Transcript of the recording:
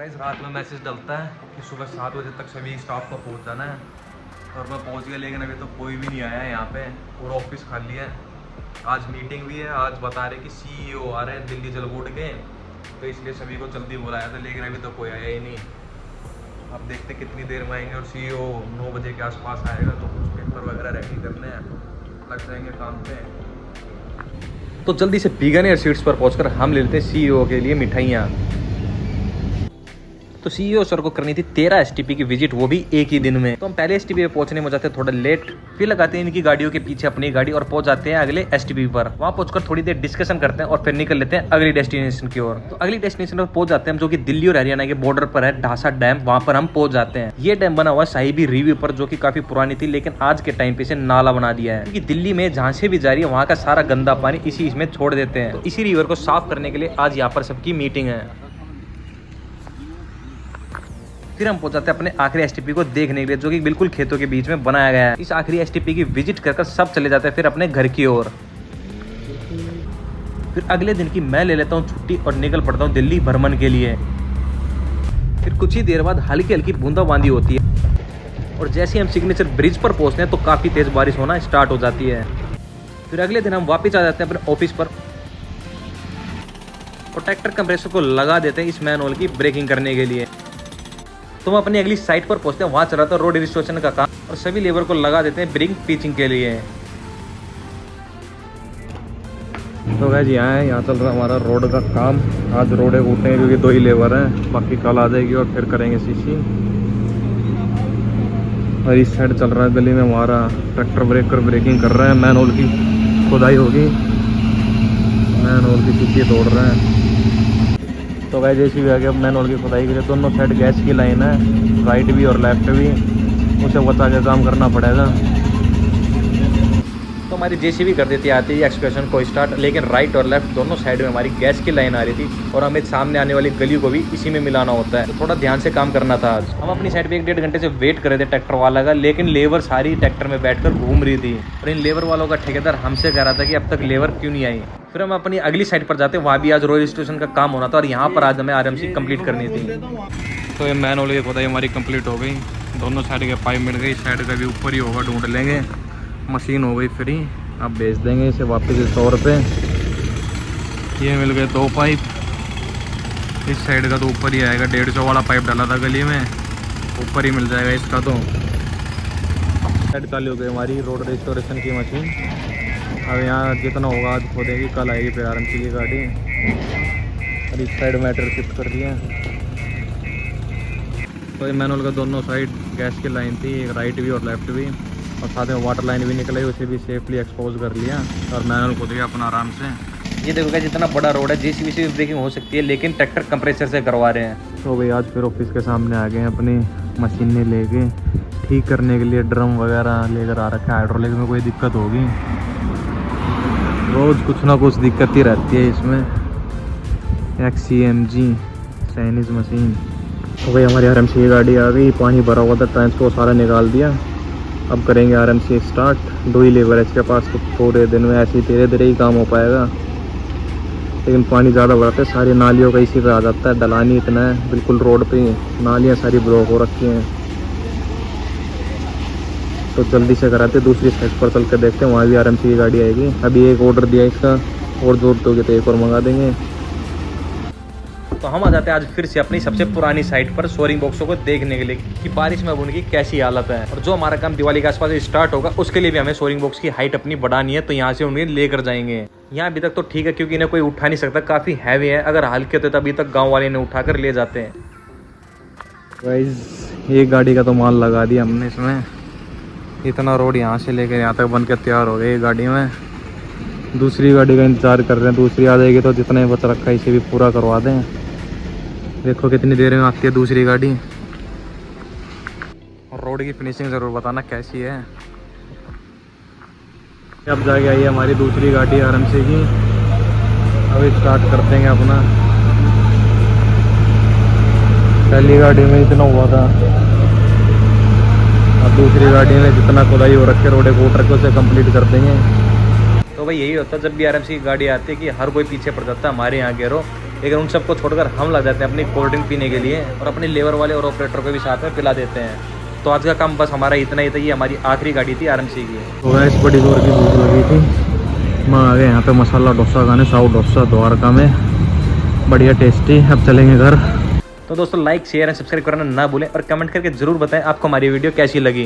Guys रात में message डलता है कि सुबह 7 बजे तक सभी स्टाफ को पहुंच जाना है और मैं पहुंच गया, लेकिन अभी तो कोई भी नहीं आया है यहाँ पे। पूरा ऑफिस खाली है। आज मीटिंग भी है। आज बता रहे कि CEO आ रहे हैं दिल्ली जल बोर्ड के, तो इसलिए सभी को जल्दी बुलाया था, लेकिन अभी तो कोई आया ही नहीं। अब देखते कितनी देर में आएंगे और CEO 9 बजे के आसपास आएगा, तो कुछ पेपर वगैरह रेडी करने हैं, लग जाएंगे काम पे। तो जल्दी से बीकानेर सीट्स पर पहुंचकर हम ले लेते हैं CEO के लिए मिठाइयाँ। तो CEO सर को करनी थी 13 STP की विजिट, वो भी एक ही दिन में। तो हम पहले STP पे पहुंचने में जाते हैं थोड़ा लेट, फिर लगाते हैं इनकी गाड़ियों के पीछे अपनी गाड़ी और पहुंच जाते हैं अगले STP पर। वहां पहुंचकर थोड़ी देर डिस्कशन करते हैं और फिर निकल लेते हैं अगली डेस्टिनेशन की ओर। तो अगली डेस्टिनेशन पर पहुंच जाते हैं हम, जो कि दिल्ली और हरियाणा के बॉर्डर पर है, ढासा डैम। वहां पर हम पहुंच जाते हैं। ये डैम बना हुआ साहिबी रिव्यू पर, जो की काफी पुरानी थी, लेकिन आज के टाइम पे इसे नाला बना दिया है, क्योंकि दिल्ली में जहाँ से भी जा रही है वहाँ का सारा गंदा पानी इसी इसमें छोड़ देते हैं। तो इसी रिवर को साफ करने के लिए आज यहाँ पर सबकी मीटिंग है। फिर हम पहुंच जाते हैं अपने आखिरी STP को देखने के लिए, जो कि बिल्कुल खेतों के बीच में बनाया गया है। इस आखिरी STP की विजिट कर सब चले जाते हैं फिर अपने घर की ओर। फिर अगले दिन की मैं ले लेता हूँ छुट्टी और निकल पड़ता हूँ दिल्ली भ्रमण के लिए। फिर कुछ ही देर बाद हल्की हल्की बूंदाबांदी होती है और जैसे ही हम सिग्नेचर ब्रिज पर पहुंचते हैं तो काफी तेज बारिश होना स्टार्ट हो जाती है। फिर अगले दिन हम वापस आ जाते हैं अपने ऑफिस पर और ट्रैक्टर कंप्रेसर को लगा देते हैं इस मैनहोल की ब्रेकिंग करने के लिए। तो हम अपनी अगली साइट पर पहुंचते हैं। वहाँ चल रहा था रोड रिस्टोरेशन का काम और सभी लेबर को लगा देते हैं ब्रिंग पिचिंग के लिए। तो गाइस यहाँ चल रहा हमारा रोड का काम। आज रोडें उठे हैं क्योंकि 2 ही लेबर हैं, बाकी कल आ जाएगी और फिर करेंगे सीसी। और इस साइड चल रहा है गली में हमारा ट्रैक्टर ब्रेकिंग कर रहे हैं। मैनहोल की खुदाई होगी, मैनहोल की सीसी तोड़ रहे हैं। तो गाइस जैसे भी आ गया मैनहोल की खुदाई के लिए दोनों साइड गैस की लाइन है, राइट भी और लेफ्ट भी, उसे बचा के काम करना पड़ेगा। तो हमारी JCB कर देती आती है एक्सप्रेशन को स्टार्ट, लेकिन राइट और लेफ्ट दोनों साइड में हमारी गैस की लाइन आ रही थी और हमें सामने आने वाली गली को भी इसी में मिलाना होता है, तो थोड़ा ध्यान से काम करना था। आज हम अपनी साइड पे 1-1.5 घंटे से वेट कर रहे थे ट्रैक्टर वाला का, लेकिन लेबर सारी ट्रैक्टर में बैठकर घूम रही थी और इन लेबर वालों का ठेकेदार हमसे कह रहा था कि अब तक लेबर क्यों नहीं आई। फिर हम अपनी अगली साइड पर जाते, वहाँ भी आज रोड स्टेशन का काम होना था और यहाँ पर आज हमें RMC कंप्लीट करनी थी। तो ये मैनहोल की खुदाई हमारी कंप्लीट हो गई, दोनों साइड के पाइप मिल गई, साइड का भी ऊपर ही होगा, ढूंढ लेंगे। मशीन हो गई फ्री, अब भेज देंगे इसे वापस 100 रुपये। ये मिल गए 2 पाइप, इस साइड का तो ऊपर ही आएगा, 150 वाला पाइप डाला था गली में, ऊपर ही मिल जाएगा इसका। तो साइड चालू हो गई हमारी रोड रिस्टोरेशन की मशीन। अब यहाँ जितना होगा आज खोदेगी, कल आएगी फिर RMC की गाड़ी। और इस साइड मैटर शिफ्ट कर रही है। तो ये मैनुअल का दोनों साइड गैस की लाइन थी, एक राइट भी और लेफ्ट भी, और साथ में वाटर लाइन भी निकली, उसे भी सेफली एक्सपोज कर लिया और मैनुअल खोद गया अपना आराम से। ये देखो जितना बड़ा रोड है, JCB से भी ब्रेकिंग हो सकती है, लेकिन ट्रैक्टर कंप्रेसर से करवा रहे हैं। तो भाई आज फिर ऑफिस के सामने आ गए हैं, अपनी मशीनें लेके ठीक करने के लिए ड्रम वगैरह लेकर आ रखा है। हाइड्रोलिक में कोई दिक्कत होगी, रोज़ कुछ ना कुछ दिक्कत ही रहती है इसमें। XCMG Chinese machine. तो भाई हमारी RMC की गाड़ी आ गई, पानी भरा हुआ था टैंक को सारा निकाल दिया। अब करेंगे RMC स्टार्ट। 2 ही लेबर है इसके पास, तो पूरे दिन में ऐसे ही धीरे धीरे ही काम हो पाएगा, लेकिन पानी ज़्यादा बढ़ता है, सारी नालियों का इसी पे आ जाता है। ढलानी इतना है, बिल्कुल रोड पे नालियाँ सारी ब्लॉक हो रखी हैं। तो जल्दी से कराते, दूसरी साइड पर चल कर देखते हैं, वहाँ भी RMC की गाड़ी आएगी। अभी एक ऑर्डर दिया इसका, और ज़रूरत होगी तो एक और मंगा देंगे। तो हम आ जाते हैं आज फिर से अपनी सबसे पुरानी साइट पर सोरिंग बॉक्सों को देखने के लिए कि बारिश में अब उनकी कैसी हालत है। और जो हमारा काम दिवाली के आसपास स्टार्ट होगा उसके लिए भी हमें सोरिंग बॉक्स की हाइट अपनी बढ़ानी है, तो यहाँ से उन्हें लेकर जाएंगे। यहाँ अभी तक तो ठीक है क्योंकि इन्हें कोई उठा नहीं सकता, काफ़ी हैवी है, अगर हल्के होते तो अभी तक गाँव वाले इन्हें उठा कर ले जाते हैं। गाइस एक गाड़ी का तो माल लगा दिया हमने इसमें, इतना रोड यहाँ से लेकर यहाँ तक बन के तैयार हो गई गाड़ी में। दूसरी गाड़ी का इंतज़ार कर रहे हैं, दूसरी आ जाएगी तो जितना ही बच रखा है इसे भी पूरा करवा दें। देखो कितनी देर में आती है दूसरी गाड़ी। और रोड की फिनिशिंग ज़रूर बताना कैसी है। अब जाके आई है हमारी दूसरी गाड़ी RMC की, अभी स्टार्ट कर देंगे अपना। पहली गाड़ी में इतना हुआ था, अब दूसरी गाड़ी में जितना खुदाई हो रखे रोडे को ट्रक से कंप्लीट कर देंगे। तो भाई यही होता है जब भी RMC की गाड़ी आती है कि हर कोई पीछे पड़ जाता है। हमारे यहाँ गेरो लेकिन उन सबको छोड़कर हम लग जाते हैं अपनी कोल्ड ड्रिंक पीने के लिए और अपने लेबर वाले और ऑपरेटर को भी साथ में पिला देते हैं। तो आज का काम बस हमारा इतना ही था। ये हमारी आखिरी गाड़ी थी आरएमसी की। तो गैस बड़ी जोर की भूख लगी थी, मैं आ गए यहाँ पे मसाला डोसा खाने, साउथ डोसा द्वारका में, बढ़िया टेस्टी। अब चलेंगे घर। तो दोस्तों लाइक शेयर एंड सब्सक्राइब करना ना भूलें और कमेंट करके जरूर बताएं आपको हमारी वीडियो कैसी लगी।